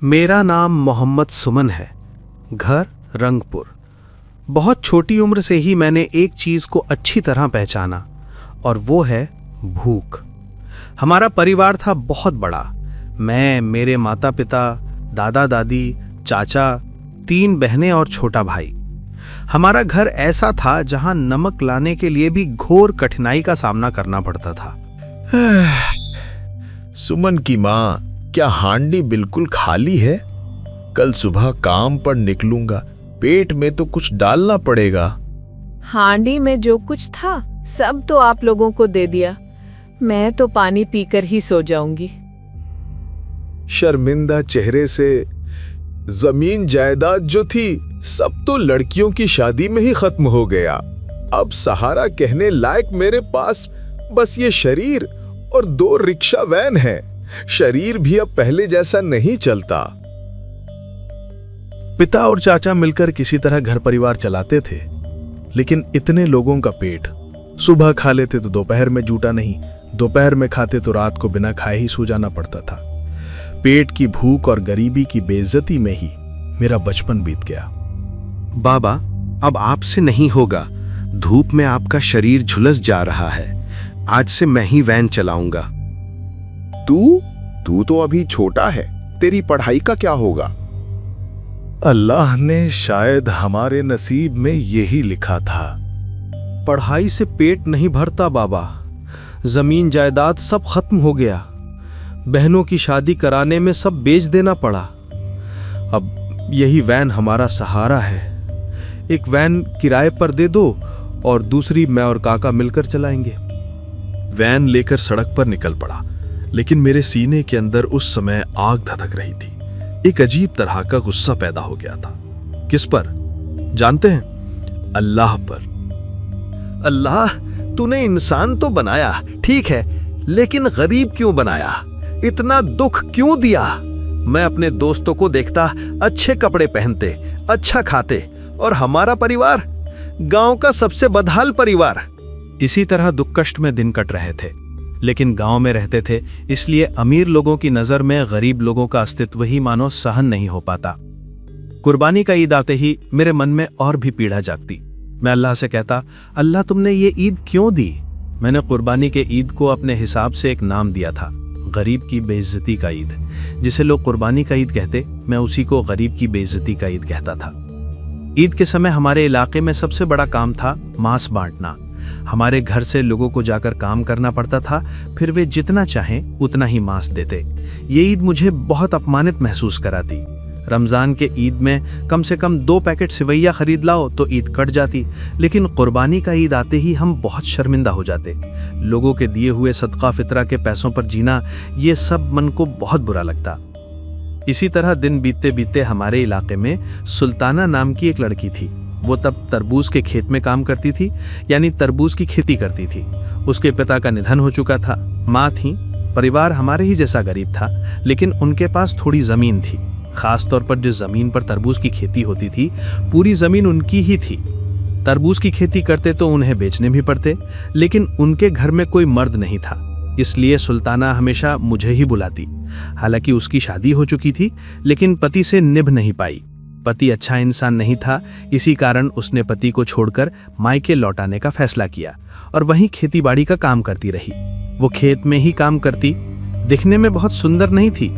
मेरा नाम मोहम्मद सुमन है। घर रंगपुर। बहुत छोटी उम्र से ही मैंने एक चीज़ को अच्छी तरह पहचाना और वो है भूख। हमारा परिवार था बहुत बड़ा। मैं, मेरे माता पिता, दादा दादी, चाचा, 3 बहनें और छोटा भाई। हमारा घर ऐसा था जहां नमक लाने के लिए भी घोर कठिनाई का सामना करना पड़ता था। सुमन की माँ, क्या हांडी बिल्कुल खाली है? कल सुबह काम पर निकलूंगा, पेट में तो कुछ डालना पड़ेगा। हांडी में जो कुछ था सब तो आप लोगों को दे दिया। मैं तो पानी पीकर ही सो जाऊंगी। शर्मिंदा चेहरे से, जमीन जायदाद जो थी सब तो लड़कियों की शादी में ही खत्म हो गया। अब सहारा कहने लायक मेरे पास बस ये शरीर और 2 रिक्शा वैन है। शरीर भी अब पहले जैसा नहीं चलता। पिता और चाचा मिलकर किसी तरह घर परिवार चलाते थे, लेकिन इतने लोगों का पेट, सुबह खा लेते तो दोपहर में जूटा नहीं, दोपहर में खाते तो रात को बिना खाए ही सो जाना पड़ता था। पेट की भूख और गरीबी की बेइज्जती में ही मेरा बचपन बीत गया। बाबा, अब आपसे नहीं होगा। धूप में आपका शरीर झुलस जा रहा है। आज से मैं ही वैन चलाऊंगा। तू तो अभी छोटा है, तेरी पढ़ाई का क्या होगा? अल्लाह ने शायद हमारे नसीब में यही लिखा था। पढ़ाई से पेट नहीं भरता बाबा। जमीन जायदाद सब खत्म हो गया। बहनों की शादी कराने में सब बेच देना पड़ा। अब यही वैन हमारा सहारा है। एक वैन किराए पर दे दो और दूसरी मैं और काका मिलकर चलाएंगे। वैन लेकर सड़क पर निकल पड़ा, लेकिन मेरे सीने के अंदर उस समय आग धधक रही थी। एक अजीब तरह का गुस्सा पैदा हो गया था। किस पर जानते हैं? अल्लाह पर। अल्लाह, तूने इंसान तो बनाया, ठीक है, लेकिन गरीब क्यों बनाया? इतना दुख क्यों दिया? मैं अपने दोस्तों को देखता, अच्छे कपड़े पहनते, अच्छा खाते, और हमारा परिवार, गांव का सबसे बदहाल परिवार। इसी तरह दुख कष्ट में दिन कट रहे थे। लेकिन गांव में रहते थे, इसलिए अमीर लोगों की नजर में गरीब लोगों का अस्तित्व ही मानो सहन नहीं हो पाता। कुर्बानी का ईद आते ही मेरे मन में और भी पीड़ा जागती। मैं अल्लाह से कहता, अल्लाह तुमने ये ईद क्यों दी? मैंने कुर्बानी के ईद को अपने हिसाब से एक नाम दिया था, गरीब की बेइज्जती का ईद। जिसे लोग कुर्बानी का ईद कहते, मैं उसी को गरीब की बेइज्जती का ईद कहता था। ईद के समय हमारे इलाके में सबसे बड़ा काम था मांस बांटना। हमारे घर से लोगों को जाकर काम करना पड़ता था, फिर वे जितना चाहें उतना ही मांस देते। ये ईद मुझे बहुत अपमानित महसूस कराती। रमज़ान के ईद में कम से कम 2 पैकेट सिवैया खरीद लाओ तो ईद कट जाती, लेकिन कुर्बानी का ईद आते ही हम बहुत शर्मिंदा हो जाते। लोगों के दिए हुए सदका फितरा के पैसों पर जीना, ये सब मन को बहुत बुरा लगता। इसी तरह दिन बीतते बीतते हमारे इलाके में सुल्ताना नाम की एक लड़की थी। वो तब तरबूज के खेत में काम करती थी, यानी तरबूज की खेती करती थी। उसके पिता का निधन हो चुका था, माँ थी। परिवार हमारे ही जैसा गरीब था, लेकिन उनके पास थोड़ी जमीन थी। खास तौर पर जिस जमीन पर तरबूज की खेती होती थी, पूरी जमीन उनकी ही थी। तरबूज की खेती करते तो उन्हें बेचने भी पड़ते, लेकिन उनके घर में कोई मर्द नहीं था, इसलिए सुल्ताना हमेशा मुझे ही बुलाती। हालांकि उसकी शादी हो चुकी थी, लेकिन पति से निभ नहीं पाई। पति अच्छा इंसान नहीं था, इसी कारण उसने पति को छोड़कर मायके लौटाने का फैसला किया और वहीं खेतीबाड़ी का काम करती रही। वो खेत में ही काम करती, दिखने में बहुत सुंदर नहीं थी।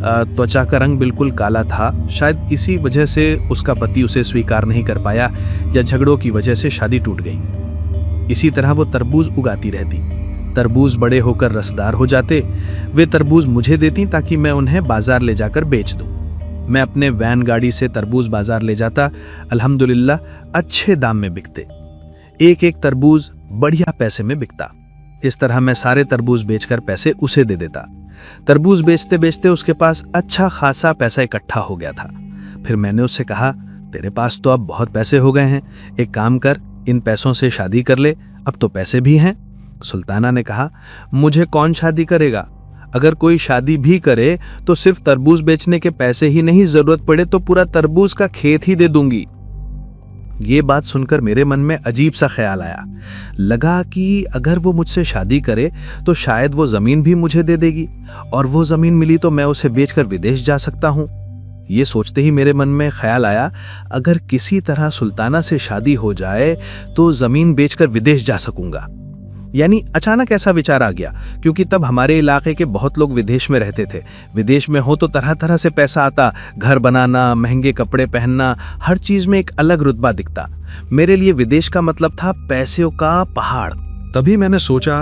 त्वचा का रंग बिल्कुल काला था। शायद इसी वजह से उसका पति उसे स्वीकार नहीं कर पाया, या झगड़ों की वजह से शादी टूट गई। इसी तरह वो तरबूज उगाती रहती। तरबूज बड़े होकर रसदार हो जाते। वे तरबूज मुझे देती ताकि मैं उन्हें बाजार ले जाकर बेच दूं। मैं अपने वैन गाड़ी से तरबूज बाजार ले जाता। अल्हम्दुलिल्लाह अच्छे दाम में बिकते। एक एक तरबूज बढ़िया पैसे में बिकता। इस तरह मैं सारे तरबूज बेचकर पैसे उसे दे देता। तरबूज बेचते बेचते उसके पास अच्छा खासा पैसा इकट्ठा हो गया था। फिर मैंने उससे कहा, तेरे पास तो अब बहुत पैसे हो गए हैं, एक काम कर, इन पैसों से शादी कर ले, अब तो पैसे भी हैं। सुल्ताना ने कहा, मुझे कौन शादी करेगा? अगर कोई शादी भी करे तो सिर्फ तरबूज बेचने के पैसे ही नहीं, जरूरत पड़े तो पूरा तरबूज का खेत ही दे दूंगी। ये बात सुनकर मेरे मन में अजीब सा ख्याल आया। लगा कि अगर वो मुझसे शादी करे तो शायद वो जमीन भी मुझे दे देगी, और वो जमीन मिली तो मैं उसे बेचकर विदेश जा सकता हूँ। ये सोचते ही मेरे मन में ख्याल आया, अगर किसी तरह सुल्ताना से शादी हो जाए तो जमीन बेचकर विदेश जा सकूंगा। यानी अचानक ऐसा विचार आ गया, क्योंकि तब हमारे इलाके के बहुत लोग विदेश में रहते थे। विदेश में हो तो तरह तरह से पैसा आता, घर बनाना, महंगे कपड़े पहनना, हर चीज में एक अलग रुतबा दिखता। मेरे लिए विदेश का मतलब था पैसों का पहाड़। तभी मैंने सोचा,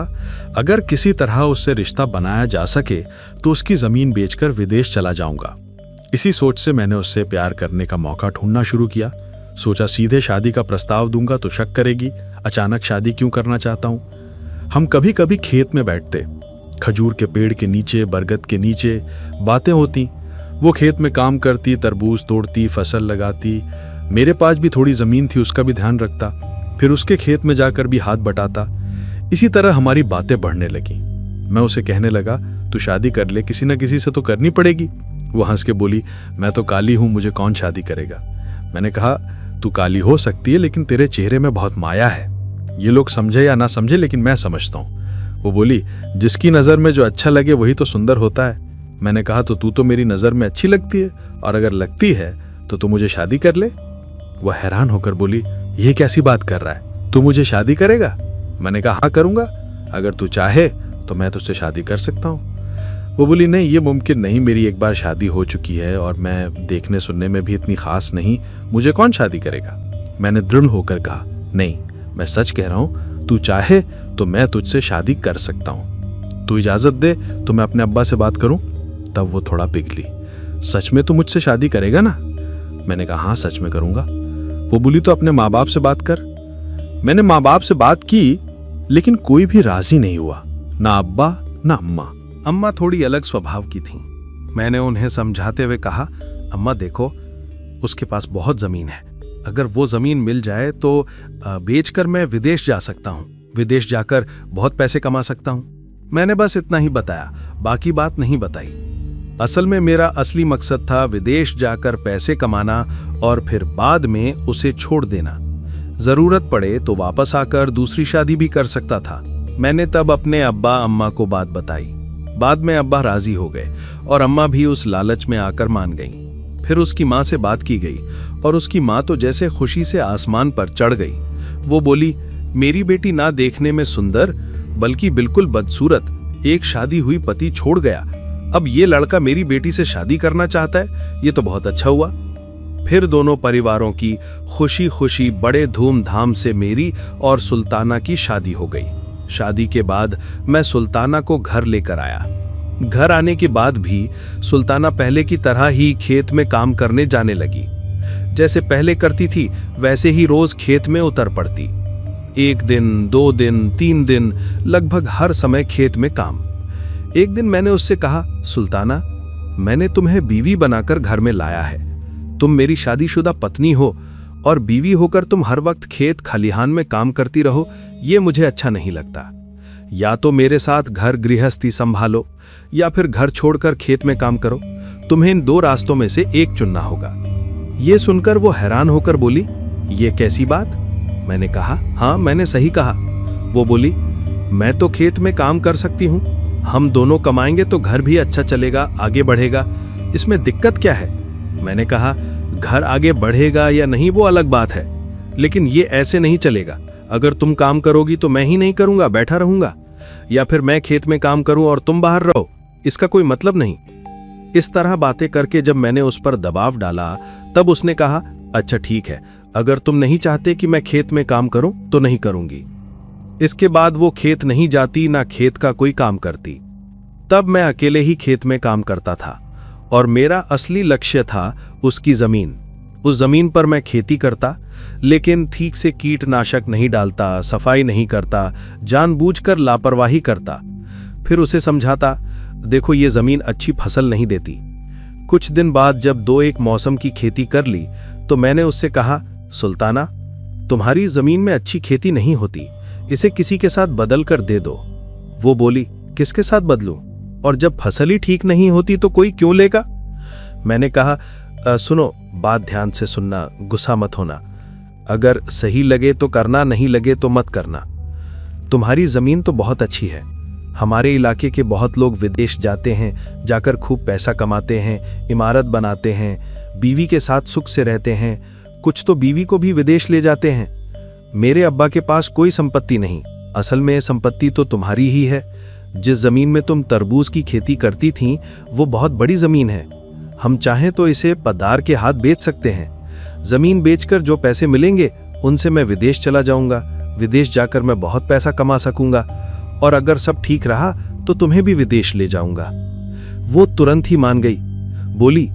अगर किसी तरह उससे रिश्ता बनाया जा सके तो उसकी जमीन बेचकर विदेश चला जाऊंगा। इसी सोच से मैंने उससे प्यार करने का मौका ढूंढना शुरू किया। सोचा सीधे शादी का प्रस्ताव दूंगा तो शक करेगी, अचानक शादी क्यों करना चाहता हूं। हम कभी कभी खेत में बैठते, खजूर के पेड़ के नीचे, बरगद के नीचे बातें होती। वो खेत में काम करती, तरबूज तोड़ती, फसल लगाती। मेरे पास भी थोड़ी जमीन थी, उसका भी ध्यान रखता, फिर उसके खेत में जाकर भी हाथ बटाता। इसी तरह हमारी बातें बढ़ने लगी। मैं उसे कहने लगा, तू शादी कर ले, किसी न किसी से तो करनी पड़ेगी। वो हंस के बोली, मैं तो काली हूं, मुझे कौन शादी करेगा। मैंने कहा, तू काली हो सकती है, लेकिन तेरे चेहरे में बहुत माया है। ये लोग समझे या ना समझे, लेकिन मैं समझता हूं। वो बोली, जिसकी नजर में जो अच्छा लगे वही तो सुंदर होता है। मैंने कहा, तो तू तो मेरी नजर में अच्छी लगती है, और अगर लगती है तो तू मुझे शादी कर ले। वह हैरान होकर बोली, ये कैसी बात कर रहा है, तू मुझे शादी करेगा। मैंने कहा, हाँ करूंगा, अगर तू चाहे तो मैं तुझसे शादी कर सकता हूँ। वो बोली, नहीं ये मुमकिन नहीं, मेरी एक बार शादी हो चुकी है और मैं देखने सुनने में भी इतनी खास नहीं, मुझे कौन शादी करेगा। मैंने दृढ़ होकर कहा, नहीं मैं सच कह रहा हूँ, तू चाहे तो मैं तुझसे शादी कर सकता हूँ, तू इजाजत दे तो मैं अपने अब्बा से बात करूं। तब वो थोड़ा पिघली, सच में तू मुझसे शादी करेगा ना। मैंने कहा, हाँ सच में करूंगा। वो बोली, तो अपने माँ बाप से बात कर। मैंने माँ बाप से बात की, लेकिन कोई भी राजी नहीं हुआ, ना अब्बा ना अम्मा। अम्मा थोड़ी अलग स्वभाव की थीं। मैंने उन्हें समझाते हुए कहा, अम्मा देखो, उसके पास बहुत जमीन है, अगर वो जमीन मिल जाए तो बेचकर मैं विदेश जा सकता हूँ, विदेश जाकर बहुत पैसे कमा सकता हूँ। मैंने बस इतना ही बताया, बाकी बात नहीं बताई। असल में मेरा असली मकसद था विदेश जाकर पैसे कमाना और फिर बाद में उसे छोड़ देना। जरूरत पड़े तो वापस आकर दूसरी शादी भी कर सकता था। मैंने तब अपने अब्बा अम्मा को बात बताई। बाद में अब्बा राजी हो गए और अम्मा भी उस लालच में आकर मान गईं। फिर उसकी माँ से बात की गई और उसकी माँ तो जैसे खुशी से आसमान पर चढ़ गई। वो बोली, मेरी बेटी ना देखने में सुंदर बल्कि बिल्कुल बदसूरत, एक शादी हुई पति छोड़ गया, अब ये लड़का मेरी बेटी से शादी करना चाहता है, ये तो बहुत अच्छा हुआ। फिर दोनों परिवारों की खुशी खुशी बड़े धूमधाम से मेरी और सुल्ताना की शादी हो गई। शादी के बाद मैं सुल्ताना को घर लेकर आया। घर आने के बाद भी सुल्ताना पहले की तरह ही खेत में काम करने जाने लगी। जैसे पहले करती थी वैसे ही रोज खेत में उतर पड़ती। 1 दिन, 2 दिन, 3 दिन, लगभग हर समय खेत में काम। एक दिन मैंने उससे कहा, सुल्ताना, मैंने तुम्हें बीवी बनाकर घर में लाया है। तुम मेरी शादीशुदा पत्नी हो और बीवी होकर तुम हर वक्त खेत खलिहान में काम करती रहो, ये मुझे अच्छा नहीं लगता। या तो मेरे साथ घर गृहस्थी संभालो या फिर घर छोड़कर खेत में काम करो। तुम्हें इन 2 रास्तों में से एक चुनना होगा। ये सुनकर वो हैरान होकर बोली, ये कैसी बात? मैंने कहा, हाँ मैंने सही कहा। वो बोली, मैं तो खेत में काम कर सकती हूँ, हम दोनों कमाएंगे तो घर भी अच्छा चलेगा, आगे बढ़ेगा, इसमें दिक्कत क्या है? मैंने कहा, घर आगे बढ़ेगा या नहीं वो अलग बात है, लेकिन ये ऐसे नहीं चलेगा। अगर तुम काम करोगी तो मैं ही नहीं करूंगा, बैठा रहूंगा, या फिर मैं खेत में काम करूं और तुम बाहर रहो, इसका कोई मतलब नहीं। इस तरह बातें करके जब मैंने उस पर दबाव डाला तब उसने कहा, अच्छा ठीक है, अगर तुम नहीं चाहते कि मैं खेत में काम करूं तो नहीं करूंगी। इसके बाद वो खेत नहीं जाती, ना खेत का कोई काम करती। तब मैं अकेले ही खेत में काम करता था और मेरा असली लक्ष्य था उसकी जमीन। उस जमीन पर मैं खेती करता, लेकिन ठीक से कीटनाशक नहीं डालता, सफाई नहीं करता, जानबूझकर लापरवाही करता। फिर उसे समझाता, देखो ये जमीन अच्छी फसल नहीं देती। कुछ दिन बाद जब 2-1 मौसम की खेती कर ली तो मैंने उससे कहा, सुल्ताना, तुम्हारी जमीन में अच्छी खेती नहीं होती, इसे किसी के साथ बदल कर दे दो। वो बोली, किसके साथ बदलूं? और जब फसल ही ठीक नहीं होती तो कोई क्यों लेगा? मैंने कहा, सुनो, बात ध्यान से सुनना, गुस्सा मत होना। अगर सही लगे तो करना, नहीं लगे तो मत करना। तुम्हारी जमीन तो बहुत अच्छी है, हमारे इलाके के बहुत लोग विदेश जाते हैं, जाकर खूब पैसा कमाते हैं, इमारत बनाते हैं, बीवी के साथ सुख से रहते हैं। कुछ तो बीवी को भी विदेश ले जाते हैं। मेरे अब्बा के पास कोई संपत्ति नहीं। असल में ये संपत्ति तो तुम्हारी ही है। जिस जमीन में तुम तरबूज की खेती करती थीं, वो बहुत बड़ी जमीन है। हम चाहें तो इसे पदार के हाथ बेच सकते हैं। जमीन बेचकर जो पैसे मिलेंगे उनसे मैं विदेश चला जाऊंगा। विदेश जाकर मैं बहुत पैसा कमा सकूंगा, और अगर सब ठीक रहा तो तुम्हें भी विदेश ले जाऊंगा। वो तुरंत ही मान गई। बोली,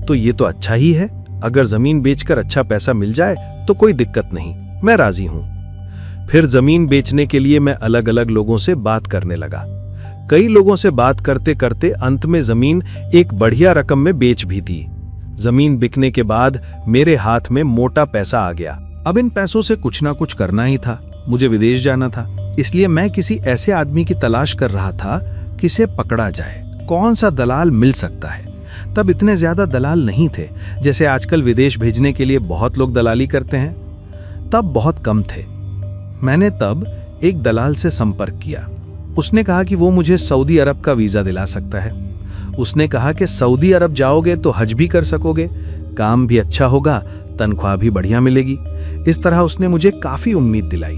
तो ये तो अच्छा ही है। अगर जमीन बेचकर अच्छा पैसा मिल जाए तो कोई दिक्कत नहीं, मैं राजी हूं। फिर जमीन बेचने के लिए मैं अलग अलग लोगों से बात करने लगा। कई लोगों से बात करते करते अंत में जमीन एक बढ़िया रकम में बेच भी दी। जमीन बिकने के बाद मेरे हाथ में मोटा पैसा आ गया। अब इन पैसों से कुछ ना कुछ करना ही था। मुझे विदेश जाना था, इसलिए मैं किसी ऐसे आदमी की तलाश कर रहा था किसे पकड़ा जाए। कौन सा दलाल मिल सकता है? तब इतने ज्यादा दलाल नहीं थे जैसे आजकल विदेश भेजने के लिए बहुत लोग दलाली करते हैं। तब बहुत कम थे। मैंने तब एक दलाल से संपर्क किया। उसने कहा कि वो मुझे सऊदी अरब का वीजा दिला सकता है। उसने कहा कि सऊदी अरब जाओगे तो हज भी कर सकोगे, काम भी अच्छा होगा, तनख्वाह भी बढ़िया मिलेगी। इस तरह उसने मुझे काफी उम्मीद दिलाई।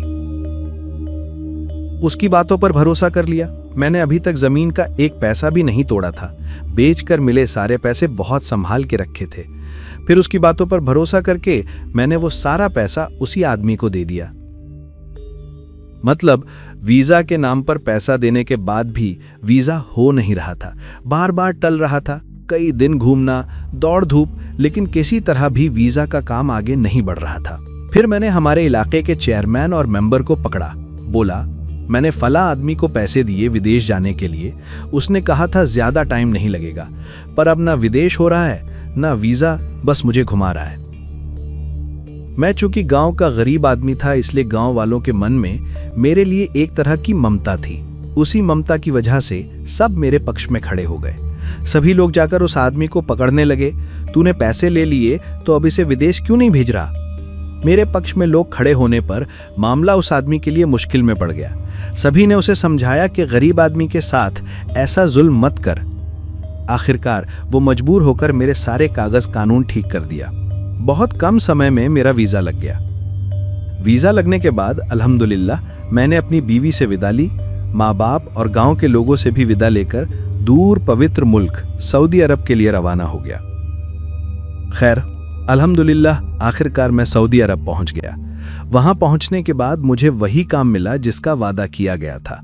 उसकी बातों पर भरोसा कर लिया। मैंने अभी तक जमीन का एक पैसा भी नहीं तोड़ा था। बेचकर मिले सारे पैसे बहुत संभाल के रखे थे। फिर उसकी बातों पर भरोसा करके मैंने वो सारा पैसा उसी आदमी को दे दिया। मतलब वीजा के नाम पर पैसा देने के बाद भी वीजा हो नहीं रहा था, बार बार टल रहा था। कई दिन घूमना, दौड़ धूप, लेकिन किसी तरह भी वीजा का काम आगे नहीं बढ़ रहा था। फिर मैंने हमारे इलाके के चेयरमैन और मेंबर को पकड़ा। बोला, मैंने फला आदमी को पैसे दिए विदेश जाने के लिए। उसने कहा था ज्यादा टाइम नहीं लगेगा, पर अब ना विदेश हो रहा है ना वीजा, बस मुझे घुमा रहा है। मैं चूंकि गांव का गरीब आदमी था, इसलिए गांव वालों के मन में मेरे लिए एक तरह की ममता थी। उसी ममता की वजह से सब मेरे पक्ष में खड़े हो गए। सभी लोग जाकर उस आदमी को पकड़ने लगे। तूने पैसे ले लिए तो अब इसे विदेश क्यों नहीं भेज रहा? मेरे पक्ष में लोग खड़े होने पर मामला उस आदमी के लिए मुश्किल में पड़ गया। सभी ने उसे समझाया कि गरीब आदमी के साथ ऐसा जुल्म मत कर। आखिरकार वो मजबूर होकर मेरे सारे कागज कानून ठीक कर दिया। बहुत कम समय में मेरा वीजा लग गया। वीजा लगने के बाद अल्हम्दुलिल्लाह मैंने अपनी बीवी से विदा ली, माँ बाप और गांव के लोगों से भी विदा लेकर दूर पवित्र मुल्क सऊदी अरब के लिए रवाना हो गया। खैर, अल्हम्दुलिल्लाह आखिरकार मैं सऊदी अरब पहुंच गया। वहां पहुंचने के बाद मुझे वही काम मिला जिसका वादा किया गया था।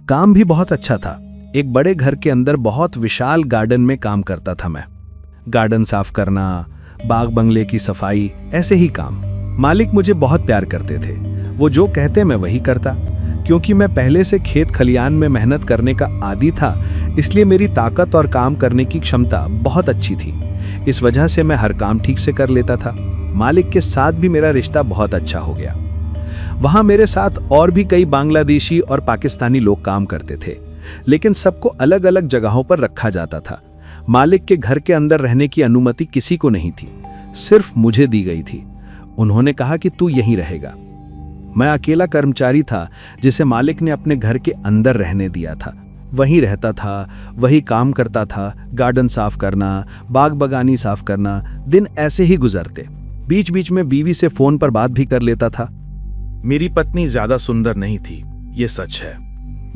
काम भी बहुत अच्छा था। एक बड़े घर के अंदर बहुत विशाल गार्डन में काम करता था मैं। गार्डन साफ करना, बाग बंगले की सफाई, ऐसे ही काम। मालिक मुझे बहुत प्यार करते थे। वो जो कहते मैं वही करता। क्योंकि मैं पहले से खेत खलियान में मेहनत करने का आदी था, इसलिए मेरी ताकत और काम करने की क्षमता बहुत अच्छी थी। इस वजह से मैं हर काम ठीक से कर लेता था। मालिक के साथ भी मेरा रिश्ता बहुत अच्छा हो गया। वहां मेरे साथ और भी कई बांग्लादेशी और पाकिस्तानी लोग काम करते थे, लेकिन सबको अलग अलग जगहों पर रखा जाता था। मालिक के घर के अंदर रहने की अनुमति किसी को नहीं थी, सिर्फ मुझे दी गई थी। उन्होंने कहा कि तू यहीं रहेगा। मैं अकेला कर्मचारी था जिसे मालिक ने अपने घर के अंदर रहने दिया था। वहीं रहता था, वही काम करता था। गार्डन साफ करना, बाग बगानी साफ करना, दिन ऐसे ही गुजरते। बीच बीच में बीवी से फोन पर बात भी कर लेता था। मेरी पत्नी ज्यादा सुंदर नहीं थी, ये सच है।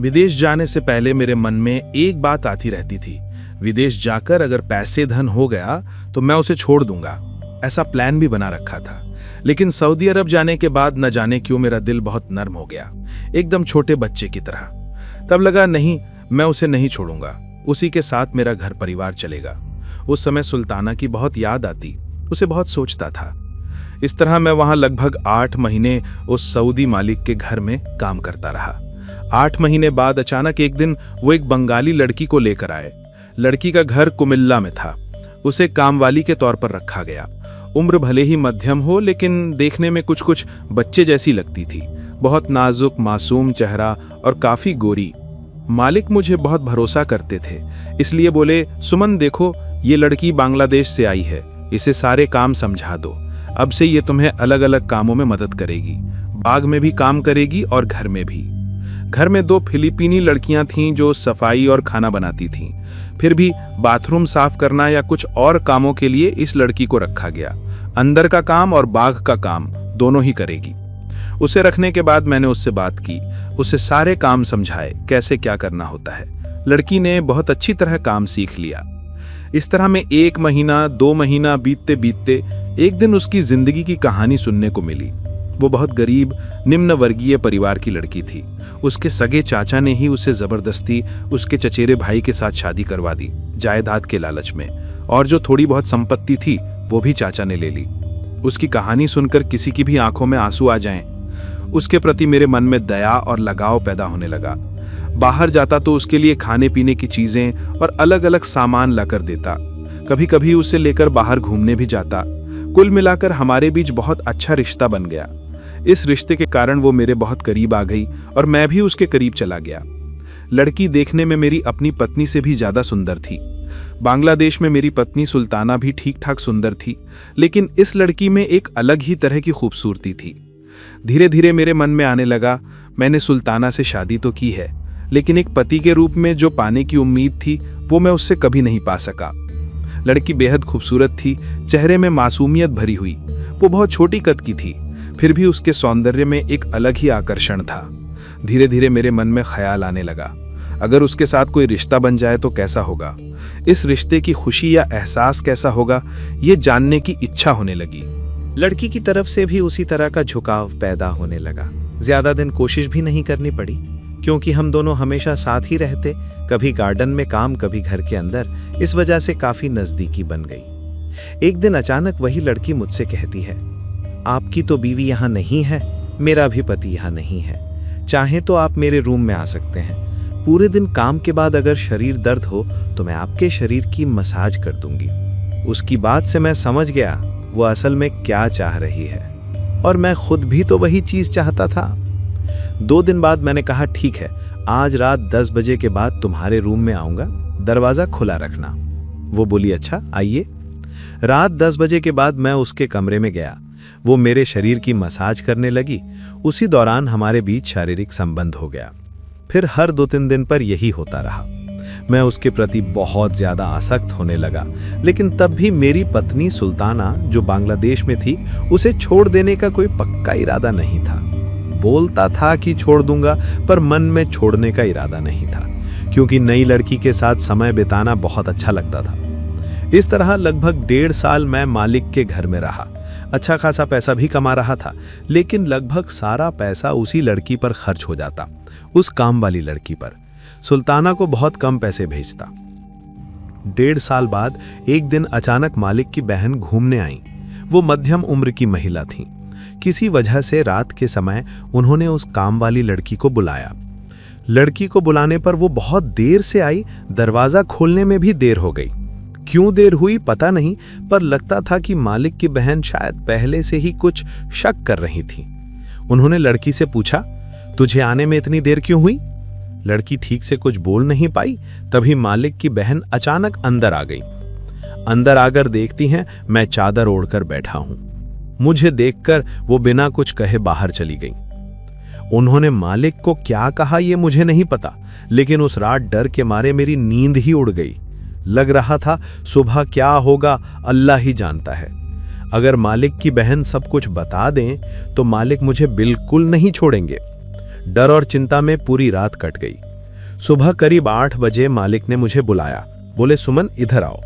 विदेश जाने से पहले मेरे मन में एक बात आती रहती थी, विदेश जाकर अगर पैसे धन हो गया तो मैं उसे छोड़ दूंगा। ऐसा प्लान भी बना रखा था। लेकिन सऊदी अरब जाने के बाद न जाने क्यों मेरा दिल बहुत नर्म हो गया, एकदम छोटे बच्चे की तरह। तब लगा नहीं, मैं उसे नहीं छोड़ूंगा, उसी के साथ मेरा घर परिवार चलेगा। उस समय सुल्ताना की बहुत याद आती, उसे बहुत सोचता था। इस तरह मैं वहां लगभग 8 महीने उस सऊदी मालिक के घर में काम करता रहा। 8 महीने बाद अचानक एक दिन वो एक बंगाली लड़की को लेकर आए। लड़की का घर कुमिल्ला में था। उसे कामवाली के तौर पर रखा गया। उम्र भले ही मध्यम हो, लेकिन देखने में कुछ कुछ बच्चे जैसी लगती थी। बहुत नाजुक मासूम चेहरा और काफी गोरी। मालिक मुझे बहुत भरोसा करते थे, इसलिए बोले, सुमन देखो, ये लड़की बांग्लादेश से आई है, इसे सारे काम समझा दो। अब से ये तुम्हें अलग अलग कामों में मदद करेगी, बाग में भी काम करेगी और घर में भी। घर में 2 फिलीपीनी लड़कियां थीं जो सफाई और खाना बनाती थीं। फिर भी बाथरूम साफ करना या कुछ और कामों के लिए इस लड़की को रखा गया। अंदर का काम और बाग का काम दोनों ही करेगी। उसे रखने के बाद मैंने उससे बात की, उसे सारे काम समझाए, कैसे क्या करना होता है। लड़की ने बहुत अच्छी तरह काम सीख लिया। इस तरह में 1 महीना 2 महीना बीतते बीतते एक दिन उसकी जिंदगी की कहानी सुनने को मिली। वो बहुत गरीब निम्न वर्गीय परिवार की लड़की थी। उसके सगे चाचा ने ही उसे जबरदस्ती उसके चचेरे भाई के साथ शादी करवा दी, जायदाद के लालच में, और जो थोड़ी बहुत संपत्ति थी वो भी चाचा ने ले ली। उसकी कहानी सुनकर किसी की भी आंखों में आंसू आ जाएं, उसके प्रति मेरे मन में दया और लगाव पैदा होने लगा। बाहर जाता तो उसके लिए खाने पीने की चीजें और अलग अलग सामान लाकर देता। कभी कभी उसे लेकर बाहर घूमने भी जाता। कुल मिलाकर हमारे बीच बहुत अच्छा रिश्ता बन गया। इस रिश्ते के कारण वो मेरे बहुत करीब आ गई और मैं भी उसके करीब चला गया। लड़की देखने में मेरी अपनी पत्नी से भी ज्यादा सुंदर थी। बांग्लादेश में मेरी पत्नी सुल्ताना भी ठीक ठाक सुंदर थी, लेकिन इस लड़की में एक अलग ही तरह की खूबसूरती थी। धीरे धीरे मेरे मन में आने लगा, मैंने सुल्ताना से शादी तो की है, लेकिन एक पति के रूप में जो पाने की उम्मीद थी वो मैं उससे कभी नहीं पा सका। लड़की बेहद खूबसूरत थी, चेहरे में मासूमियत भरी हुई। वो बहुत छोटी कद की थी, फिर भी उसके सौंदर्य में एक अलग ही आकर्षण था। धीरे धीरे मेरे मन में ख्याल आने लगा, अगर उसके साथ कोई रिश्ता बन जाए तो कैसा होगा, इस रिश्ते की खुशी या एहसास कैसा होगा, ये जानने की इच्छा होने लगी। लड़की की तरफ से भी उसी तरह का झुकाव पैदा होने लगा। ज्यादा दिन कोशिश भी नहीं करनी पड़ी, क्योंकि हम दोनों हमेशा साथ ही रहते, कभी गार्डन में काम, कभी घर के अंदर। इस वजह से काफी नजदीकी बन गई। एक दिन अचानक वही लड़की मुझसे कहती है, आपकी तो बीवी यहाँ नहीं है, मेरा भी पति यहाँ नहीं है, चाहे तो आप मेरे रूम में आ सकते हैं। पूरे दिन काम के बाद अगर शरीर दर्द हो तो मैं आपके शरीर की मसाज कर दूंगी। उसकी बात से मैं समझ गया वो असल में क्या चाह रही है, और मैं खुद भी तो वही चीज चाहता था। 2 दिन बाद मैंने कहा, ठीक है, आज रात 10 बजे के बाद तुम्हारे रूम में आऊंगा, दरवाजा खुला रखना। वो बोली, अच्छा आइए। रात 10 बजे के बाद मैं उसके कमरे में गया। वो मेरे शरीर की मसाज करने लगी। उसी दौरान हमारे बीच शारीरिक संबंध हो गया। फिर हर 2-3 दिन पर यही होता रहा। मैं उसके प्रति बहुत ज्यादा आसक्त होने लगा, लेकिन तब भी मेरी पत्नी सुल्ताना, जो बांग्लादेश में थी, उसे छोड़ देने का कोई पक्का इरादा नहीं था। बोलता था कि छोड़ दूंगा, पर मन में छोड़ने का इरादा नहीं था, क्योंकि नई लड़की के साथ समय बिताना बहुत अच्छा लगता था। इस तरह लगभग 1.5 साल मैं मालिक के घर में रहा। अच्छा खासा पैसा भी कमा रहा था, लेकिन लगभग सारा पैसा उसी लड़की पर खर्च हो जाता, उस काम वाली लड़की पर। सुल्ताना को बहुत कम पैसे भेजता। 1.5 साल बाद एक दिन अचानक मालिक की बहन घूमने आई। वो मध्यम उम्र की महिला थी। किसी वजह से रात के समय उन्होंने उस काम वाली लड़की को बुलाया। लड़की को बुलाने पर वो बहुत देर से आई, दरवाजा खोलने में भी देर हो गई। क्यों देर हुई पता नहीं, पर लगता था कि मालिक की बहन शायद पहले से ही कुछ शक कर रही थी। उन्होंने लड़की से पूछा, तुझे आने में इतनी देर क्यों हुई? लड़की ठीक से कुछ बोल नहीं पाई। तभी मालिक की बहन अचानक अंदर आ गई। अंदर आकर देखती हैं मैं चादर ओढ़कर बैठा हूं। मुझे देखकर वो बिना कुछ कहे बाहर चली गई। उन्होंने मालिक को क्या कहा ये मुझे नहीं पता, लेकिन उस रात डर के मारे मेरी नींद ही उड़ गई। लग रहा था सुबह क्या होगा अल्लाह ही जानता है। अगर मालिक की बहन सब कुछ बता दें तो मालिक मुझे बिल्कुल नहीं छोड़ेंगे। डर और चिंता में पूरी रात कट गई। सुबह करीब 8 बजे मालिक ने मुझे बुलाया। बोले, सुमन इधर आओ।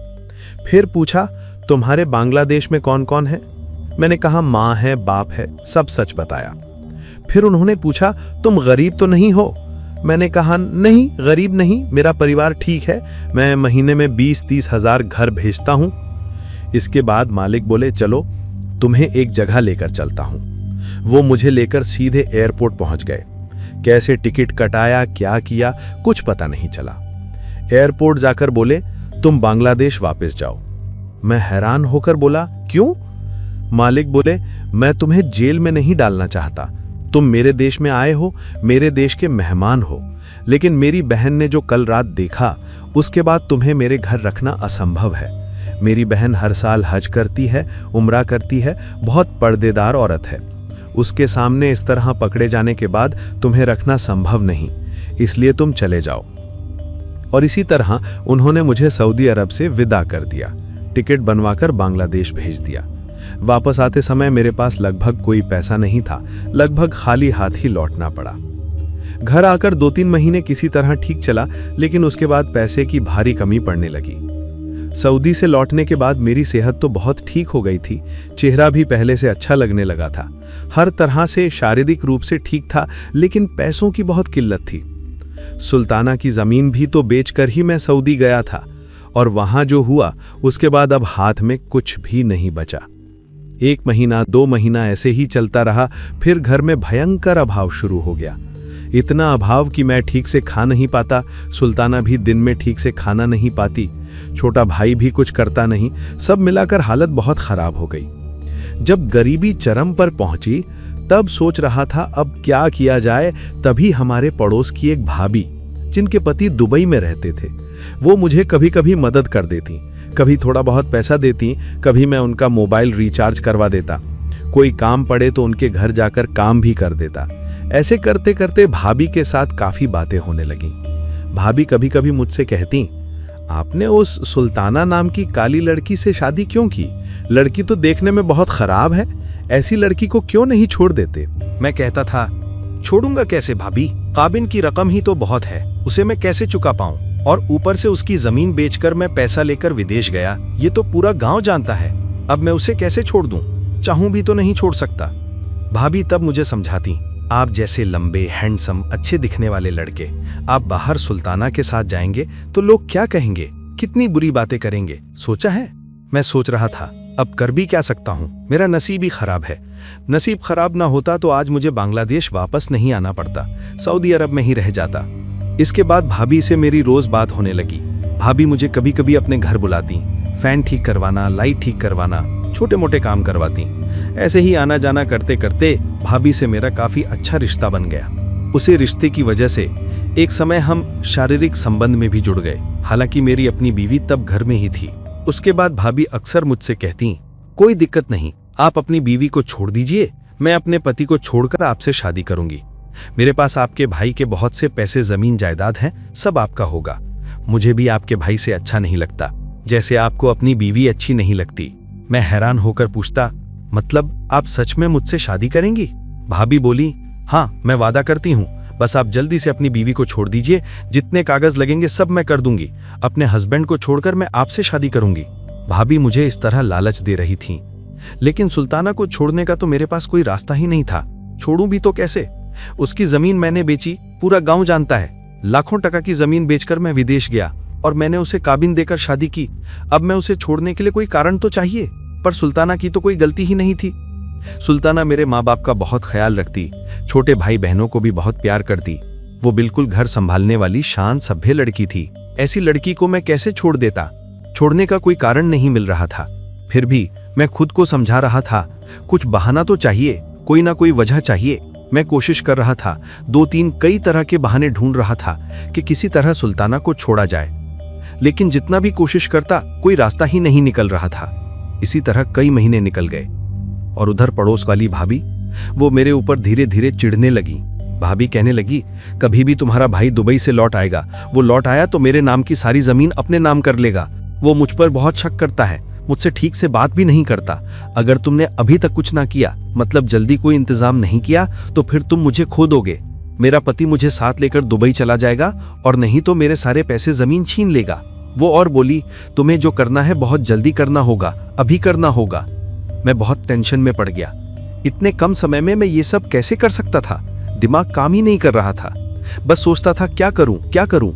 फिर पूछा, तुम्हारे बांग्लादेश में कौन कौन है? मैंने कहा, माँ है, बाप है, सब सच बताया। फिर उन्होंने पूछा, तुम गरीब तो नहीं हो? मैंने कहा, नहीं गरीब नहीं, मेरा परिवार ठीक है, मैं महीने में 20-30 हज़ार घर भेजता हूं। इसके बाद मालिक बोले, चलो तुम्हें एक जगह लेकर चलता हूं। वो मुझे लेकर सीधे एयरपोर्ट पहुंच गए। कैसे टिकट कटाया, क्या किया, कुछ पता नहीं चला। एयरपोर्ट जाकर बोले, तुम बांग्लादेश वापस जाओ। मैं हैरान होकर बोला, क्यों? मालिक बोले, मैं तुम्हें जेल में नहीं डालना चाहता, तुम मेरे देश में आए हो, मेरे देश के मेहमान हो, लेकिन मेरी बहन ने जो कल रात देखा उसके बाद तुम्हें मेरे घर रखना असंभव है। मेरी बहन हर साल हज करती है, उम्रा करती है, बहुत पर्देदार औरत है। उसके सामने इस तरह पकड़े जाने के बाद तुम्हें रखना संभव नहीं, इसलिए तुम चले जाओ। और इसी तरह उन्होंने मुझे सऊदी अरब से विदा कर दिया, टिकट बनवाकर बांग्लादेश भेज दिया। वापस आते समय मेरे पास लगभग कोई पैसा नहीं था, लगभग खाली हाथ ही लौटना पड़ा। घर आकर 2-3 महीने किसी तरह ठीक चला, लेकिन उसके बाद पैसे की भारी कमी पड़ने लगी। सऊदी से लौटने के बाद मेरी सेहत तो बहुत ठीक हो गई थी, चेहरा भी पहले से अच्छा लगने लगा था, हर तरह से शारीरिक रूप से ठीक था, लेकिन पैसों की बहुत किल्लत थी। सुल्ताना की जमीन भी तो बेचकर ही मैं सऊदी गया था, और वहां जो हुआ उसके बाद अब हाथ में कुछ भी नहीं बचा। 1 महीना 2 महीना ऐसे ही चलता रहा, फिर घर में भयंकर अभाव शुरू हो गया। इतना अभाव कि मैं ठीक से खा नहीं पाता, सुल्ताना भी दिन में ठीक से खाना नहीं पाती, छोटा भाई भी कुछ करता नहीं, सब मिलाकर हालत बहुत खराब हो गई। जब गरीबी चरम पर पहुंची तब सोच रहा था अब क्या किया जाए, तभी हमारे पड़ोस की एक भाभी, जिनके पति दुबई में रहते थे, वो मुझे कभी कभी मदद कर देती, कभी थोड़ा बहुत पैसा देती, कभी मैं उनका मोबाइल रिचार्ज करवा देता, कोई काम पड़े तो उनके घर जाकर काम भी कर देता। ऐसे करते करते भाभी के साथ काफी बातें होने लगीं। भाभी कभी कभी मुझसे कहती, आपने उस सुल्ताना नाम की काली लड़की से शादी क्यों की? लड़की तो देखने में बहुत खराब है, ऐसी लड़की को क्यों नहीं छोड़ देते? मैं कहता था, छोड़ूंगा कैसे भाभी, काबिन की रकम ही तो बहुत है, उसे मैं कैसे चुका पाऊं? और ऊपर से उसकी जमीन बेचकर मैं पैसा लेकर विदेश गया, ये तो पूरा गांव जानता है। अब मैं उसे कैसे छोड़ दूं? चाहूं भी तो नहीं छोड़ सकता। भाभी तब मुझे समझाती, आप जैसे लंबे, हैंडसम, अच्छे दिखने वाले लड़के आप बाहर सुल्ताना के साथ जाएंगे तो लोग क्या कहेंगे, कितनी बुरी बातें करेंगे, सोचा है? मैं सोच रहा था अब कर भी क्या सकता हूँ, मेरा नसीब ही खराब है। नसीब खराब ना होता तो आज मुझे बांग्लादेश वापस नहीं आना पड़ता, सऊदी अरब में ही रह जाता। इसके बाद भाभी से मेरी रोज बात होने लगी। भाभी मुझे कभी कभी अपने घर बुलाती, फैन ठीक करवाना, लाइट ठीक करवाना, छोटे मोटे काम करवाती। ऐसे ही आना जाना करते करते भाभी से मेरा काफी अच्छा रिश्ता बन गया। उसी रिश्ते की वजह से एक समय हम शारीरिक संबंध में भी जुड़ गए। हालांकि मेरी अपनी बीवी तब घर में ही थी। उसके बाद भाभी अक्सर मुझसे कहती, कोई दिक्कत नहीं, आप अपनी बीवी को छोड़ दीजिए, मैं अपने पति को छोड़कर आपसे शादी करूंगी। मेरे पास आपके भाई के बहुत से पैसे, जमीन जायदाद हैं, सब आपका होगा। मुझे भी आपके भाई से अच्छा नहीं लगता, जैसे आपको अपनी बीवी अच्छी नहीं लगती। मैं हैरान होकर पूछता, मतलब आप सच में मुझसे शादी करेंगी? भाभी बोली, हाँ मैं वादा करती हूँ, बस आप जल्दी से अपनी बीवी को छोड़ दीजिए, जितने कागज लगेंगे सब मैं कर दूंगी, अपने हस्बैंड को छोड़कर मैं आपसे शादी करूंगी। भाभी मुझे इस तरह लालच दे रही थी, लेकिन सुल्ताना को छोड़ने का तो मेरे पास कोई रास्ता ही नहीं था। छोड़ूं भी तो कैसे? उसकी जमीन मैंने बेची, पूरा गांव जानता है। लाखों टका की जमीन बेचकर मैं विदेश गया और मैंने उसे काबिन देकर शादी की। अब मैं उसे छोड़ने के लिए कोई कारण तो चाहिए, पर सुल्ताना की तो कोई गलती ही नहीं थी। सुल्ताना मेरे माँ बाप का बहुत ख्याल रखती, छोटे भाई बहनों को भी बहुत प्यार करती। वो बिल्कुल घर संभालने वाली शांत सभ्य लड़की थी। ऐसी लड़की को मैं कैसे छोड़ देता? छोड़ने का कोई कारण नहीं मिल रहा था। फिर भी मैं खुद को समझा रहा था, कुछ बहाना तो चाहिए, कोई ना कोई वजह चाहिए। मैं कोशिश कर रहा था, 2-3 कई तरह के बहाने ढूंढ रहा था कि किसी तरह सुल्ताना को छोड़ा जाए, लेकिन जितना भी कोशिश करता कोई रास्ता ही नहीं निकल रहा था। इसी तरह कई महीने निकल गए और उधर पड़ोस वाली भाभी, वो मेरे ऊपर धीरे धीरे चिढ़ने लगी। भाभी कहने लगी, कभी भी तुम्हारा भाई दुबई से लौट आएगा, वो लौट आया तो मेरे नाम की सारी जमीन अपने नाम कर लेगा। वो मुझ पर बहुत शक करता है, मुझसे ठीक से बात भी नहीं करता। अगर तुमने अभी तक कुछ ना किया, मतलब जल्दी कोई इंतजाम नहीं किया, तो फिर तुम मुझे खो दोगे। मेरा पति मुझे साथ लेकर दुबई चला जाएगा और नहीं तो मेरे सारे पैसे जमीन छीन लेगा। वो और बोली, तुम्हें जो करना है बहुत जल्दी करना होगा, अभी करना होगा। मैं बहुत टेंशन में पड़ गया। इतने कम समय में मैं ये सब कैसे कर सकता था? दिमाग काम ही नहीं कर रहा था। बस सोचता था क्या करूं क्या करूं।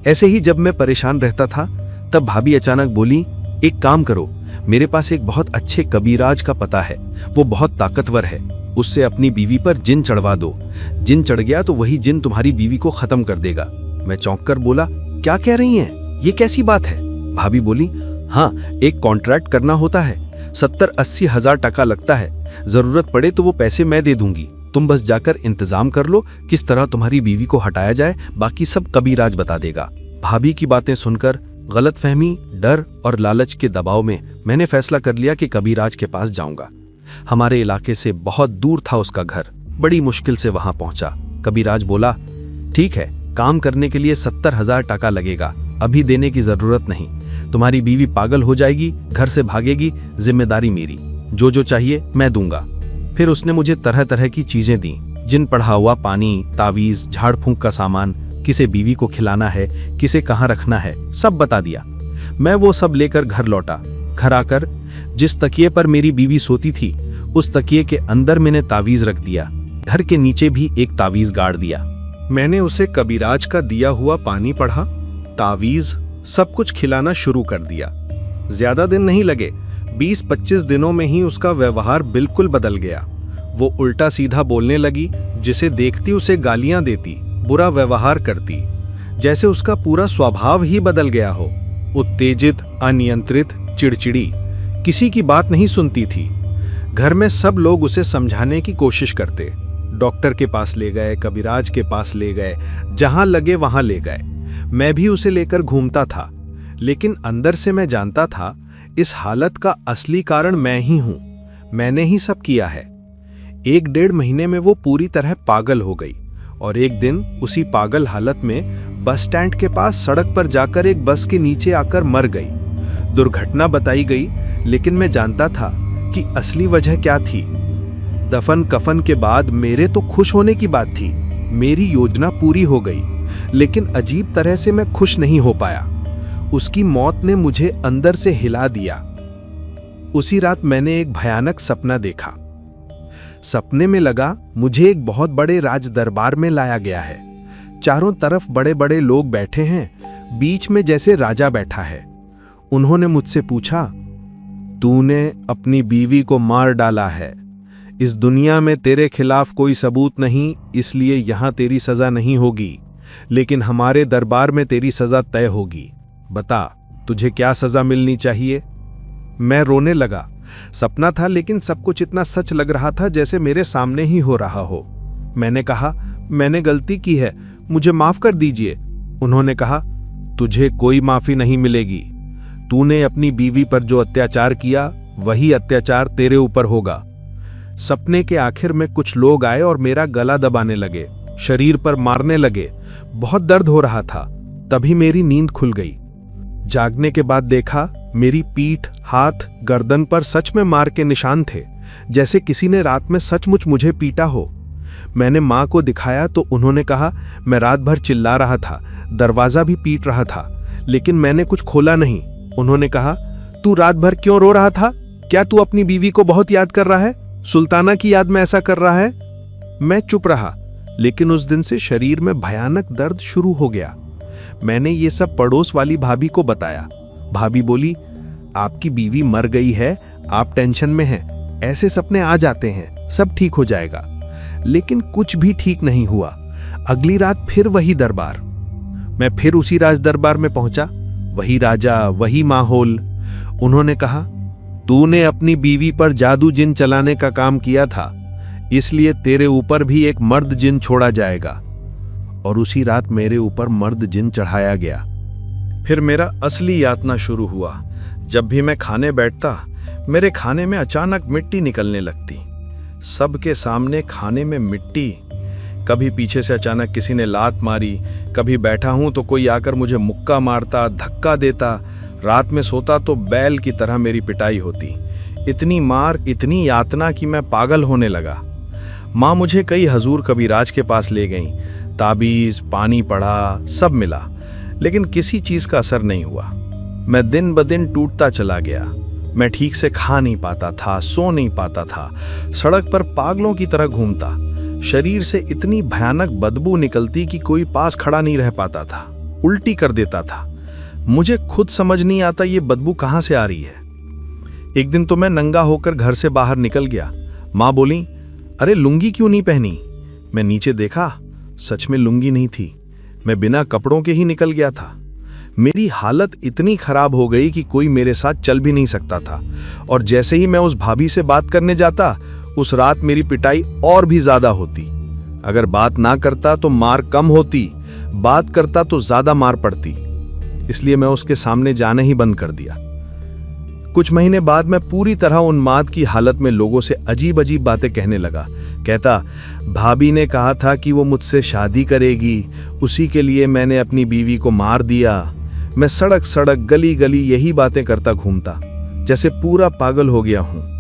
ऐसे ही जब मैं परेशान रहता था तब भाभी अचानक बोली, एक काम करो, मेरे पास एक बहुत अच्छे कबीराज का पता है, वो बहुत ताकतवर है, उससे अपनी बीवी पर जिन चढ़वा दो। जिन चढ़ गया तो वही जिन तुम्हारी बीवी को खत्म कर देगा। मैं चौंक कर बोला, क्या कह रही हैं? ये कैसी बात है? भाभी बोली, हाँ, एक कॉन्ट्रैक्ट करना होता है, 70-80 हजार टका लगता है। जरूरत पड़े तो वो पैसे मैं दे दूंगी, तुम बस जाकर इंतजाम कर लो किस तरह तुम्हारी बीवी को हटाया जाए, बाकी सब कबीराज बता देगा। भाभी की बातें सुनकर गलतफहमी, डर और लालच के दबाव में मैंने फैसला कर लिया कि कबीराज के पास जाऊंगा। हमारे इलाके से बहुत दूर था उसका घर। बड़ी मुश्किल से वहां पहुंचा। कबीराज बोला, ठीक है, काम करने के लिए 70,000 टका लगेगा, अभी देने की जरूरत नहीं। तुम्हारी बीवी पागल हो जाएगी, घर से भागेगी, जिम्मेदारी मेरी, जो जो चाहिए मैं दूंगा। फिर उसने मुझे तरह तरह की चीजें दी, जिन पढ़ा हुआ पानी, तावीज, झाड़ फूंक का सामान, किसे बीवी को खिलाना है, किसे कहाँ रखना है, सब बता दिया। मैं वो सब लेकर घर लौटा। घर आकर जिस तकिए पर मेरी बीवी सोती थी, उस तकिए के अंदर मैंने तावीज रख दिया। घर के नीचे भी एक तावीज गाड़ दिया। मैंने उसे कबीराज का दिया हुआ पानी पढ़ा, तावीज, सब कुछ खिलाना शुरू कर दिया। ज्यादा दिन नहीं लगे, 20-25 दिनों में ही उसका व्यवहार बिल्कुल बदल गया। वो उल्टा सीधा बोलने लगी, जिसे देखती उसे गालियां देती, बुरा व्यवहार करती, जैसे उसका पूरा स्वभाव ही बदल गया हो। उत्तेजित, अनियंत्रित, चिड़चिड़ी, किसी की बात नहीं सुनती थी। घर में सब लोग उसे समझाने की कोशिश करते। डॉक्टर के पास ले गए, कबीराज के पास ले गए, जहां लगे वहां ले गए। मैं भी उसे लेकर घूमता था, लेकिन अंदर से मैं जानता था इस हालत का असली कारण मैं ही हूं। मैंने ही सब किया है। 1-1.5 महीने में वो पूरी तरह पागल हो गई और एक दिन उसी पागल हालत में बस स्टैंड के पास सड़क पर जाकर एक बस के नीचे आकर मर गई। दुर्घटना बताई गई, लेकिन मैं जानता था कि असली वजह क्या थी। दफन कफन के बाद मेरे तो खुश होने की बात थी, मेरी योजना पूरी हो गई, लेकिन अजीब तरह से मैं खुश नहीं हो पाया। उसकी मौत ने मुझे अंदर से हिला दिया। उसी रात मैंने एक भयानक सपना देखा। सपने में लगा मुझे एक बहुत बड़े राज दरबार में लाया गया है। चारों तरफ बड़े बड़े लोग बैठे हैं, बीच में जैसे राजा बैठा है। उन्होंने मुझसे पूछा, तूने अपनी बीवी को मार डाला है, इस दुनिया में तेरे खिलाफ कोई सबूत नहीं, इसलिए यहां तेरी सजा नहीं होगी, लेकिन हमारे दरबार में तेरी सजा तय होगी। बता, तुझे क्या सजा मिलनी चाहिए? मैं रोने लगा। सपना था, लेकिन सब कुछ इतना सच लग रहा था जैसे मेरे सामने ही हो रहा हो। मैंने कहा, मैंने गलती की है, मुझे माफ कर दीजिए। उन्होंने कहा, तुझे कोई माफी नहीं मिलेगी। तूने अपनी बीवी पर जो अत्याचार किया, वही अत्याचार तेरे ऊपर होगा। सपने के आखिर में कुछ लोग आए और मेरा गला दबाने लगे, शरीर पर मारने लगे। बहुत दर्द हो रहा था। तभी मेरी नींद खुल गई। जागने के बाद देखा मेरी पीठ, हाथ, गर्दन पर सच में मार के निशान थे, जैसे किसी ने रात में सचमुच मुझे पीटा हो। मैंने माँ को दिखाया तो उन्होंने कहा, मैं रात भर चिल्ला रहा था, दरवाजा भी पीट रहा था, लेकिन मैंने कुछ खोला नहीं। उन्होंने कहा, तू रात भर क्यों रो रहा था? क्या तू अपनी बीवी को बहुत याद कर रहा है? सुल्ताना की याद में ऐसा कर रहा है? मैं चुप रहा, लेकिन उस दिन से शरीर में भयानक दर्द शुरू हो गया। मैंने ये सब पड़ोस वाली भाभी को बताया। भाभी बोली, आपकी बीवी मर गई है, आप टेंशन में हैं, ऐसे सपने आ जाते हैं, सब ठीक हो जाएगा। लेकिन कुछ भी ठीक नहीं हुआ। अगली रात फिर वही दरबार। मैं फिर उसी राज दरबार में पहुंचा। वही राजा, वही माहौल। उन्होंने कहा, तूने अपनी बीवी पर जादू जिन चलाने का काम किया था, इसलिए तेरे ऊपर भी एक मर्द जिन छोड़ा जाएगा। और उसी रात मेरे ऊपर मर्द जिन चढ़ाया गया। फिर मेरा असली यातना शुरू हुआ। जब भी मैं खाने बैठता, मेरे खाने में अचानक मिट्टी निकलने लगती। सबके सामने खाने में मिट्टी। कभी पीछे से अचानक किसी ने लात मारी, कभी बैठा हूं तो कोई आकर मुझे मुक्का मारता, धक्का देता। रात में सोता तो बैल की तरह मेरी पिटाई होती। इतनी मार, इतनी यातना कि मैं पागल होने लगा। माँ मुझे कई हजूर कबीराज के पास ले गईं। ताबीज, पानी पढ़ा, सब मिला, लेकिन किसी चीज का असर नहीं हुआ। मैं दिन ब दिन टूटता चला गया। मैं ठीक से खा नहीं पाता था, सो नहीं पाता था, सड़क पर पागलों की तरह घूमता। शरीर से इतनी भयानक बदबू निकलती कि कोई पास खड़ा नहीं रह पाता था। उल्टी कर देता था। मुझे खुद समझ नहीं आता ये बदबू कहाँ से आ रही है। एक दिन तो मैं नंगा होकर घर से बाहर निकल गया। माँ बोली, अरे लुंगी क्यों नहीं पहनी? मैं नीचे देखा, सच में लुंगी नहीं थी। मैं बिना कपड़ों के ही निकल गया था। मेरी हालत इतनी खराब हो गई कि कोई मेरे साथ चल भी नहीं सकता था। और जैसे ही मैं उस भाभी से बात करने जाता, उस रात मेरी पिटाई और भी ज्यादा होती। अगर बात ना करता तो मार कम होती, बात करता तो ज्यादा मार पड़ती। इसलिए मैं उसके सामने जाना ही बंद कर दिया। कुछ महीने बाद मैं पूरी तरह उन्माद की हालत में लोगों से अजीब अजीब बातें कहने लगा। कहता, भाभी ने कहा था कि वो मुझसे शादी करेगी, उसी के लिए मैंने अपनी बीवी को मार दिया। मैं सड़क सड़क गली गली यही बातें करता घूमता, जैसे पूरा पागल हो गया हूं।